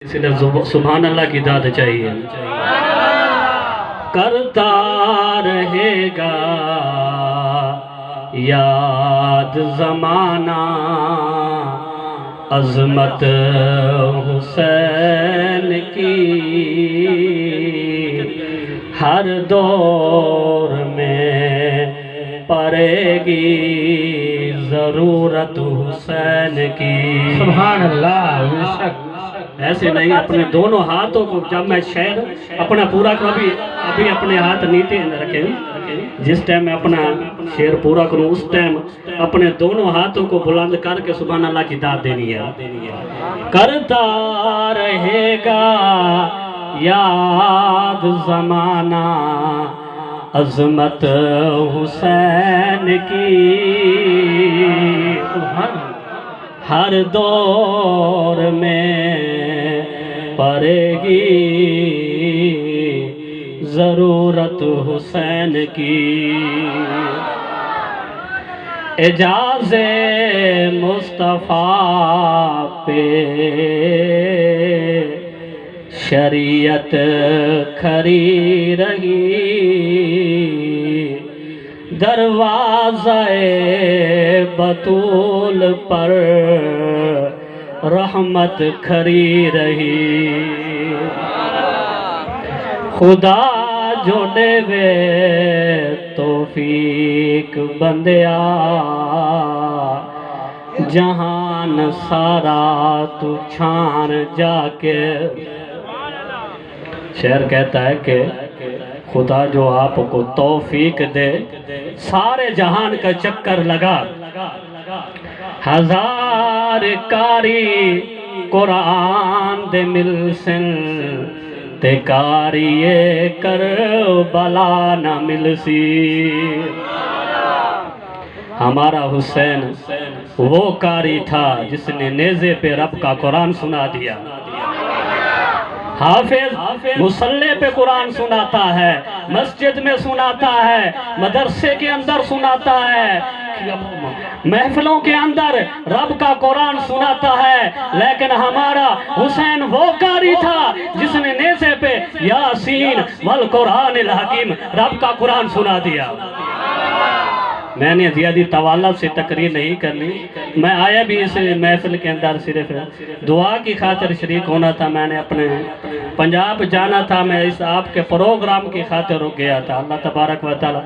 اس لیے سبحان اللہ کی داد چاہیے. کرتا رہے گا یاد زمانہ عظمت حسین کی، ہر دور میں پڑے گی ضرورت حسین کی. سبحان اللہ. بے شک ایسے نہیں، اپنے دونوں ہاتھوں کو جب میں شعر اپنا پورا کروں، ابھی اپنے ہاتھ نیچے رکھیں، جس ٹائم میں اپنا شعر پورا کروں اس ٹائم اپنے دونوں ہاتھوں کو بلند کر کے سبحان اللہ کی داد دینی ہے. کرتا رہے گا یاد زمانہ عظمت حسین کی، ہر دور میں پڑے گی ضرورت حسین کی. اعجاز مصطفیٰ پہ شریعت کھری رہی، دروازہ بطول پر رحمت کھری رہی. خدا جو دے توفیق بندیا، جہان سارا تو چھان جا کے. شعر کہتا ہے کہ خدا جو آپ کو توفیق دے سارے جہان کا چکر لگا، ہزار کاری قرآن دے ملسن تے کاری کربلا نہ ملسی. ہمارا حسین وہ کاری تھا جس نے نیزے پہ رب کا قرآن سنا دیا. حافظ مصلی پہ قرآن سناتا ہے، مسجد میں سناتا ہے، مدرسے کے اندر سناتا ہے، محفلوں کے اندر رب کا قرآن سناتا ہے. لیکن ہمارا حسین وہ قاری تھا جس نے نیزے پہ یاسین والقرآن الحکیم رب کا قرآن سنا دیا. میں نے زیادہ طوالت سے تقریر نہیں کرنی، میں آیا بھی اس محفل کے اندر صرف دعا کی خاطر شریک ہونا تھا. میں نے اپنے پنجاب جانا تھا، میں اس آپ کے پروگرام کی خاطر رک گیا تھا. اللہ تبارک و تعالی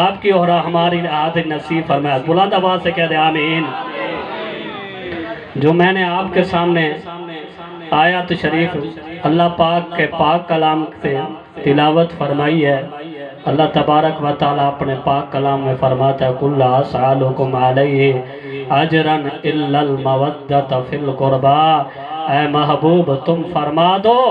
آپ کی اور ہماری عادت نصیب فرمائے. بلند آواز سے کہہ دیں آمین. جو میں نے آپ کے سامنے آیات شریف اللہ پاک کے پاک کلام سے تلاوت فرمائی ہے، اللہ تبارک و تعالی اپنے پاک کلام میں فرماتا ہے قُلْ لَا أَسْأَلُكُمْ عَلَيْهِ أَجْرًا إِلَّا الْمَوَدَّةَ فِي الْقُرْبَى. اے محبوب تم فرما دو،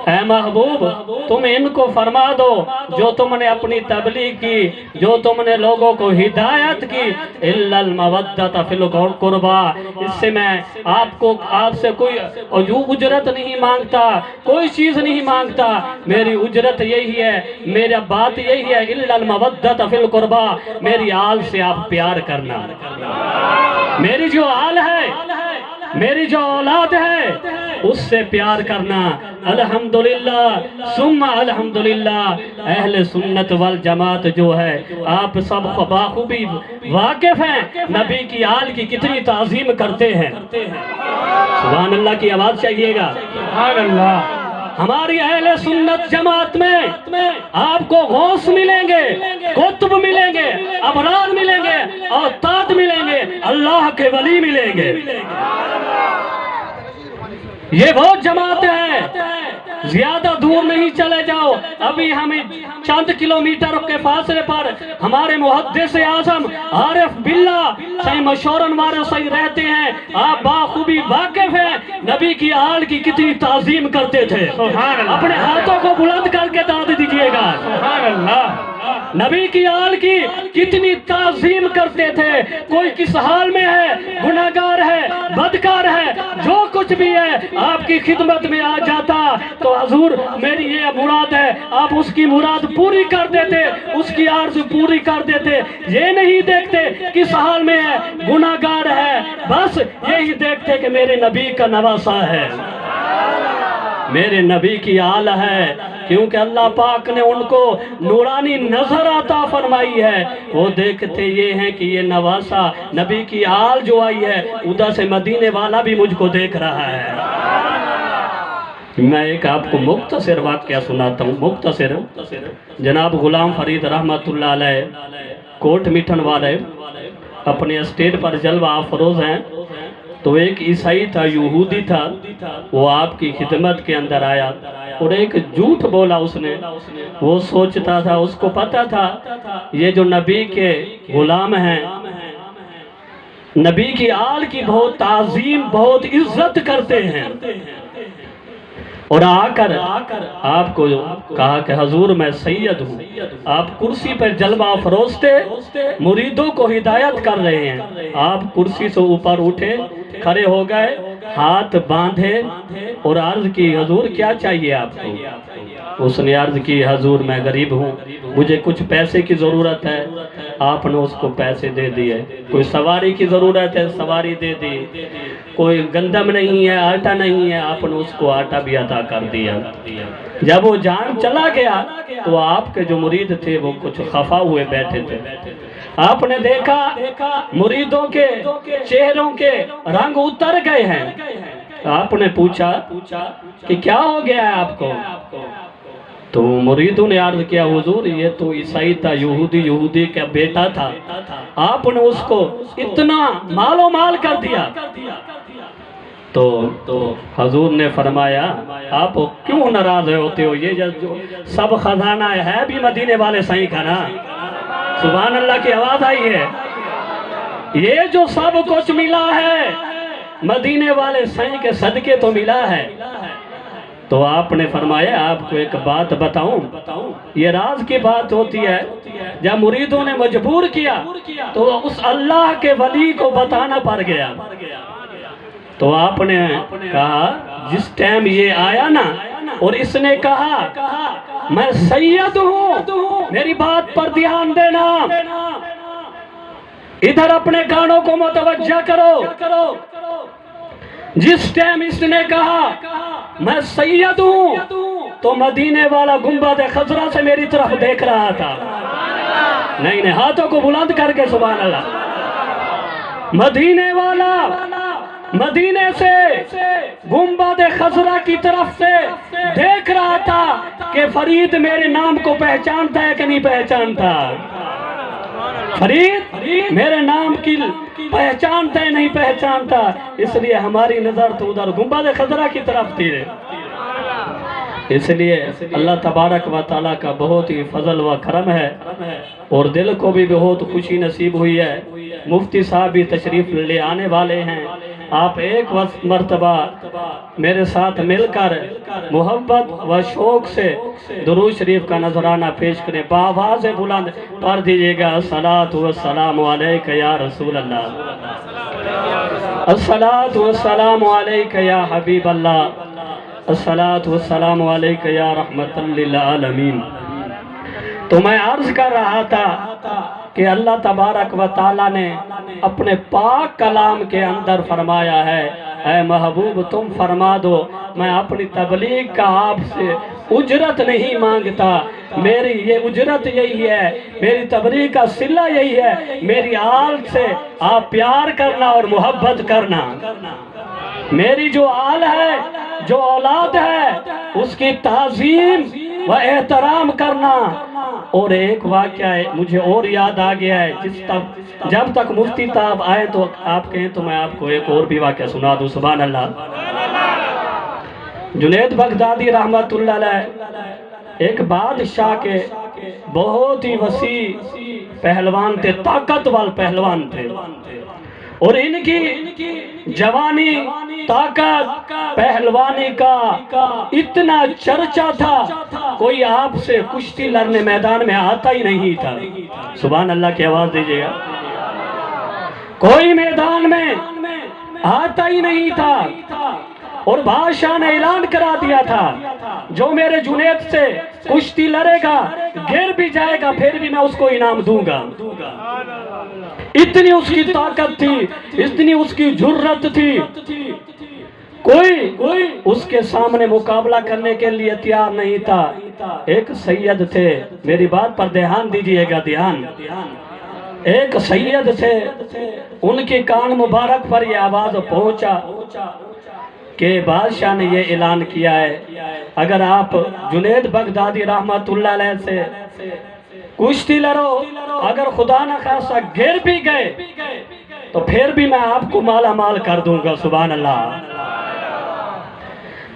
اے محبوب تم ان کو فرما دو جو تم نے اپنی تبلیغ کی، جو تم نے لوگوں کو ہدایت کی، إِلَّا الْمَوَدَّةَ فِي الْقُرْبَى. اس سے میں آپ سے کوئی اجرت نہیں مانگتا، کوئی چیز نہیں مانگتا. میری اجرت یہی ہے، میرا بات یہی ہے إِلَّا الْمَوَدَّةَ فِي الْقُرْبَى. میری آل سے آپ پیار کرنا، میری جو آل ہے، میری جو اولاد ہے اس سے پیار کرنا. الحمدللہ ثم الحمدللہ. اہل سنت والجماعت جو ہے آپ سب بخوبی واقف ہیں نبی کی آل کی کتنی تعظیم کرتے ہیں. سبحان اللہ کی آواز چاہیے گا. سبحان اللہ. ہماری اہل سنت جماعت میں آپ کو غوث ملیں گے، قطب ملیں گے، ابرار ملیں گے، اوتاد ملیں گے، اللہ کے ولی ملیں گے. یہ وہ جماعت ہے. زیادہ دور نہیں چلے جاؤ، ابھی ہمیں چند کلومیٹر کے فاصلے پر ہمارے محدث اعظم عارف باللہ صحیح مشورن وارے صحیح رہتے ہیں. آپ باخوبی واقف ہیں نبی کی آل کی کتنی تعظیم کرتے تھے. اپنے ہاتھوں کو بلند کر کے داد دیجئے گا. سبحان اللہ. نبی کی آل کی کتنی تعظیم کرتے تھے. کوئی کس حال میں ہے، گناہگار ہے، بدکار ہے، جو کچھ بھی ہے آپ کی خدمت میں آ جاتا تو حضور میری یہ مراد ہے، آپ اس کی مراد پوری کر دیتے، اس کی عرض پوری کر دیتے. یہ نہیں دیکھتے کس حال میں ہے، گناہگار ہے، بس یہی دیکھتے کہ میرے نبی کا نواسہ ہے. میرے نبی کی آل ہے، کیونکہ اللہ پاک نے ان کو نورانی نظر عطا فرمائی ہے۔ وہ دیکھتے یہ ہیں کہ یہ نواسا نبی کی آل جو آئی ہے، ادھر سے مدینے والا بھی مجھ کو دیکھ رہا ہے۔ میں ایک آپ کو مختصر واقعہ سناتا ہوں، مختصر۔ جناب غلام فرید رحمت اللہ علیہ کوٹ میٹھن والے اپنے اسٹیٹ پر جلوہ افروز ہیں، تو ایک عیسائی تھا، یہودی تھا، وہ آپ کی خدمت کے اندر آیا اور ایک جھوٹ بولا اس نے۔ وہ سوچتا تھا، اس کو پتا تھا یہ جو نبی کے غلام ہیں، نبی کی آل کی بہت تعظیم، بہت عزت کرتے ہیں، اور آ کر آپ کو کہا کہ حضور میں سید ہوں۔ آپ کرسی پر جلوہ افروز تھے، مریدوں کو ہدایت کر رہے ہیں۔ آپ کرسی سے اوپر اٹھے، کھڑے ہو گئے، ہاتھ باندھے اور عرض کی حضور کیا چاہیے آپ کو؟ اس نے عرض کی حضور میں غریب ہوں، مجھے کچھ پیسے کی ضرورت ہے۔ آپ نے اس کو پیسے دے دیے۔ کوئی سواری کی ضرورت ہے، سواری دے دی۔ کوئی گندم نہیں ہے، آٹا نہیں ہے، آپ نے اس کو آٹا بھی عطا کر دیا۔ جب وہ جان چلا گیا تو آپ کے جو مرید تھے وہ کچھ خفا ہوئے بیٹھے تھے۔ آپ نے دیکھا مریدوں کے چہروں کے رنگ اتر گئے ہیں۔ آپ نے پوچھا کہ کیا ہو گیا ہے آپ کو؟ تو مریدوں نے عرض کیا حضور یہ تو عیسائی تھا، یہودی کا بیٹا تھا، آپ نے اس کو اتنا مال و مال کر دیا۔ تو حضور نے فرمایا آپ کیوں ناراض ہوتے ہو؟ یہ جو سب خزانہ ہے بھی مدینے والے سائیں کا نا۔ سبحان اللہ کی آواز آئی ہے۔ یہ جو سب کچھ ملا ہے مدینے والے سائیں کے صدقے تو ملا ہے۔ تو آپ نے فرمایا آپ کو ایک بات بتاؤں، یہ راز کی بات ہوتی ہے، جب مریدوں نے مجبور کیا تو اس اللہ کے ولی کو بتانا پڑ گیا۔ تو آپ نے کہا جس ٹائم یہ آیا نا اور اس نے کہا میں سید ہوں، میری بات پر دھیان دینا، ادھر اپنے کانوں کو متوجہ کرو۔ جس ٹائم اس نے کہا میں سید ہوں تو مدینے والا گنبد خضرا سے میری طرف دیکھ رہا تھا۔ نہیں ہاتھوں کو بلند کر کے سبحان اللہ۔ مدینے والا مدینے سے گنبد خضرا کی طرف سے دیکھ رہا تھا کہ فرید میرے نام کو پہچانتا ہے کہ نہیں پہچانتا؟ فرید میرے نام کی پہچانتا ہے نہیں پہچانتا؟ اس لیے ہماری نظر تو ادھر گنبد خضرا کی طرف تھی۔ اس لیے اللہ تبارک و تعالیٰ کا بہت ہی فضل و کرم ہے اور دل کو بھی بہت خوشی نصیب ہوئی ہے۔ مفتی صاحب بھی تشریف لے آنے والے ہیں۔ آپ ایک مرتبہ میرے ساتھ مل کر محبت و شوق سے درود شریف کا نذرانہ پیش کریں، بآواز بلند پڑھ دیجیے گا الصلاۃ والسلام علیک یا رسول اللہ، الصلاۃ والسلام علیک یا حبیب اللہ، الصلاۃ والسلام علیک یا رحمت للعالمین۔ تو میں عرض کر رہا تھا کہ اللہ تبارک و تعالیٰ نے اپنے پاک کلام کے اندر فرمایا ہے اے محبوب تم فرما دو میں اپنی تبلیغ کا آپ سے اجرت نہیں مانگتا، میری یہ اجرت یہی ہے، میری تبلیغ کا صلہ یہی ہے، میری آل سے آپ پیار کرنا اور محبت کرنا، میری جو آل ہے جو اولاد ہے اس کی تعظیم و احترام کرنا۔ اور ایک واقعہ ہے مجھے اور یاد آ گیا ہے، جب تک مفتی صاحب آئے تو آپ کہیں تو میں آپ کو ایک اور بھی واقعہ سنا دوں۔ سبحان اللہ۔ جنید بغدادی رحمت اللہ علیہ ایک بادشاہ کے بہت ہی وسیع پہلوان تھے، طاقتور پہلوان تھے، اور ان کی جوانی طاقت پہلوانی کا اتنا چرچا تھا کوئی آپ سے کشتی لڑنے میدان میں آتا ہی نہیں تھا۔ سبحان اللہ کی آواز دیجیے گا۔ کوئی میدان میں آتا ہی نہیں تھا اور بادشاہ نے اعلان کرا دیا تھا جو میرے جنید سے کشتی لڑے گا گر بھی جائے گا پھر بھی میں اس کو انعام دوں گا۔ اتنی اس کی طاقت تھی، اتنی اس کی جرت تھی۔ کوئی اس کے سامنے مقابلہ کرنے کے لیے تیار نہیں تھا۔ ایک سید تھے، میری بات پر دھیان دیجئے گا، دھیان۔ ایک سید تھے، ان کے کان مبارک پر یہ آواز پہنچا کہ بادشاہ نے یہ اعلان کیا ہے اگر آپ جنید بغدادی رحمت اللہ علیہ سے کشتی لڑو، اگر خدا نہ خواستہ گر بھی گئے تو پھر بھی میں آپ کو مالا مال کر دوں گا۔ سبحان اللہ۔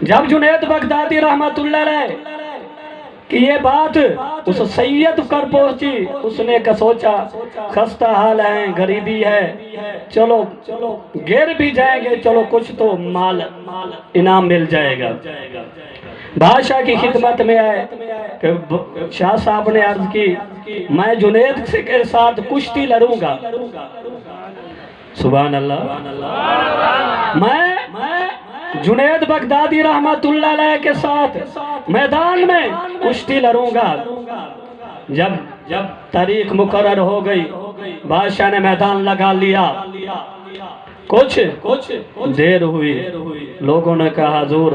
جب جنید بغدادی رحمت اللہ علیہ کہ یہ بات اس سید پر پہنچی، اس نے سوچا خستہ حال ہے، غریبی ہے، چلو گر بھی جائیں گے، چلو کچھ تو مال انعام مل جائے گا۔ بادشاہ کی خدمت میں آئے کہ شاہ صاحب نے عرض کی میں جنید کے ساتھ کشتی لڑوں گا۔ سبحان اللہ۔ میں جنید بغدادی رحمت اللہ علیہ کے ساتھ میدان میں کشتی لڑوں گا۔ جب تاریخ مقرر ہو گئی، بادشاہ نے میدان لگا لیا۔ کچھ دیر ہوئی، لوگوں نے کہا حضور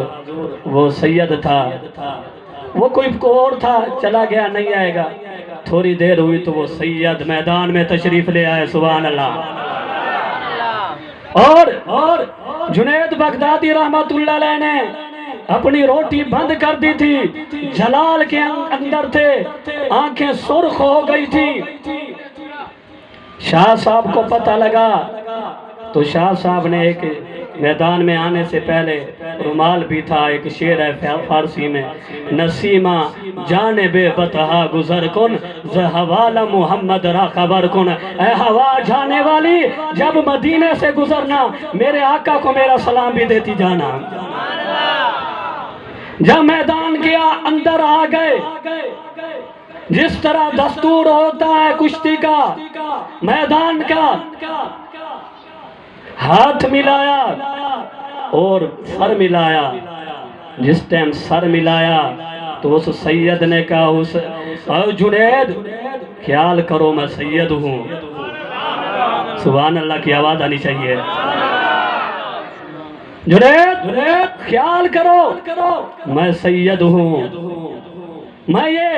وہ سید تھا، وہ کوئی اور تھا، چلا گیا، نہیں آئے گا۔ تھوڑی دیر ہوئی تو وہ سید میدان میں تشریف لے آئے۔ سبحان اللہ۔ اور جنید بغدادی رحمت اللہ علیہ نے اپنی روٹی بند کر دی تھی، جلال کے اندر تھے، آنکھیں سرخ ہو گئی تھی۔ شاہ صاحب کو پتہ لگا تو شاہ صاحب نے ایک میدان میں آنے سے پہلے رومال بھی تھا، ایک شعر ہے فارسی میں، نسیمہ جانب بتہا گزر کن ز حوالہ محمد را خبر کن۔ اے ہوا جانے والی، جب مدینے سے گزرنا میرے آقا کو میرا سلام بھی دیتی جانا۔ جب میدان کے اندر آ گئے، جس طرح دستور ہوتا ہے کشتی کا، میدان کا، ہاتھ ملایا اور سر ملایا۔ جس ٹائم سر ملایا تو اس سید نے کہا جنید خیال کرو میں سید ہوں۔ سبحان اللہ کی آواز آنی چاہیے۔ جنید خیال کرو میں سید ہوں، میں یہ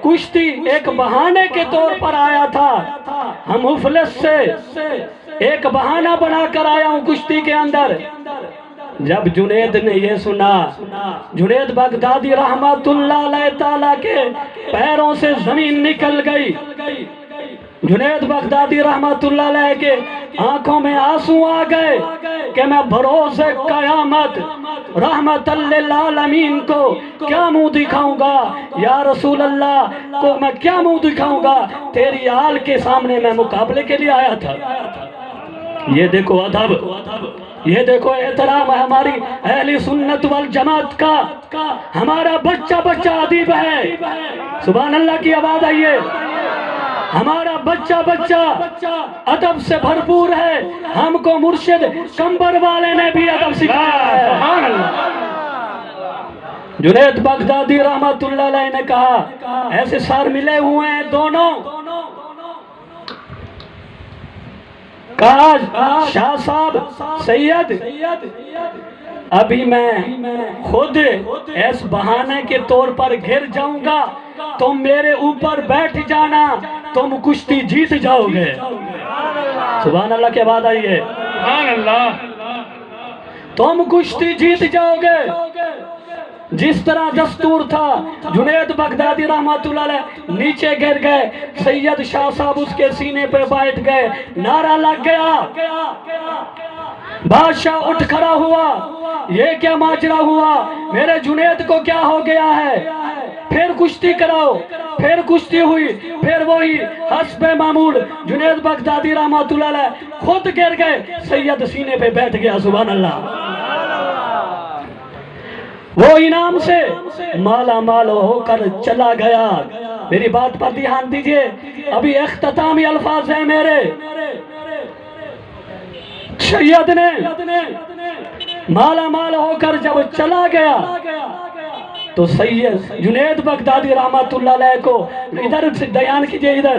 کشتی ایک بہانے کے طور پر آیا تھا، ہم مفلس سے ایک بہانہ بنا کر آیا ہوں کشتی کے اندر۔ جب جنید نے یہ سنا، جنید بغدادی رحمت اللہ علیہ تعالیٰ کے پیروں سے زمین نکل گئی۔ جنید بغدادی رحمت اللہ علیہ کے آنکھوں میں آنسو آ گئے کہ میں بروز قیامت رحمت للعالمین کو کیا منہ دکھاؤں گا، یا رسول اللہ کو میں کیا منہ دکھاؤں گا، تیری آل کے سامنے میں مقابلے کے لیے آیا تھا۔ یہ دیکھو ادب، یہ دیکھو احترام ہے ہماری اہل سنت والجماعت کا، ہمارا بچہ ادیب ہے۔ سبحان اللہ کی آواز آئیے۔ ہمارا بچہ ادب سے بھرپور ہے، ہم کو مرشد کمبر والے نے بھی ادب سکھایا ہے۔ سبحان اللہ۔ جنید بغدادی رحمت اللہ علیہ نے کہا ایسے سر ملے ہوئے ہیں دونوں، کہا شاہ صاحب سید ابھی میں خود اس بہانے کے طور پر گر جاؤں گا، تم میرے اوپر بیٹھ جانا، تم کشتی جیت جاؤ گے۔ سبحان اللہ کے بعد آئیے، سبحان اللہ۔ تم کشتی جیت جاؤ گے۔ جس طرح دستور تھا، جنید بغدادی رحمت اللہ علیہ نیچے گر گئے، سید شاہ صاحب اس کے سینے پہ بیٹھ گئے، نعرہ لگ گیا، بادشاہ اٹھ کھڑا ہوا، یہ کیا ماجرا ہوا، میرے جنید کو کیا ہو گیا ہے، پھر کشتی کراؤ، پھر کشتی ہوئی، پھر وہی حسب معمول جنید بغدادی رحمت اللہ علیہ خود گر گئے، سید سینے پہ بیٹھ گیا۔ سبحان اللہ۔ وہ انعام سے مالا مال ہو کر چلا گیا۔ میری بات پر دھیان دیجئے، ابھی اختتامی الفاظ ہیں میرے۔ سید نے مالا مال ہو کر جب چلا گیا تو سید جنید بغدادی رحمت اللہ علیہ کو ادھر سے بیان کیجئے، ادھر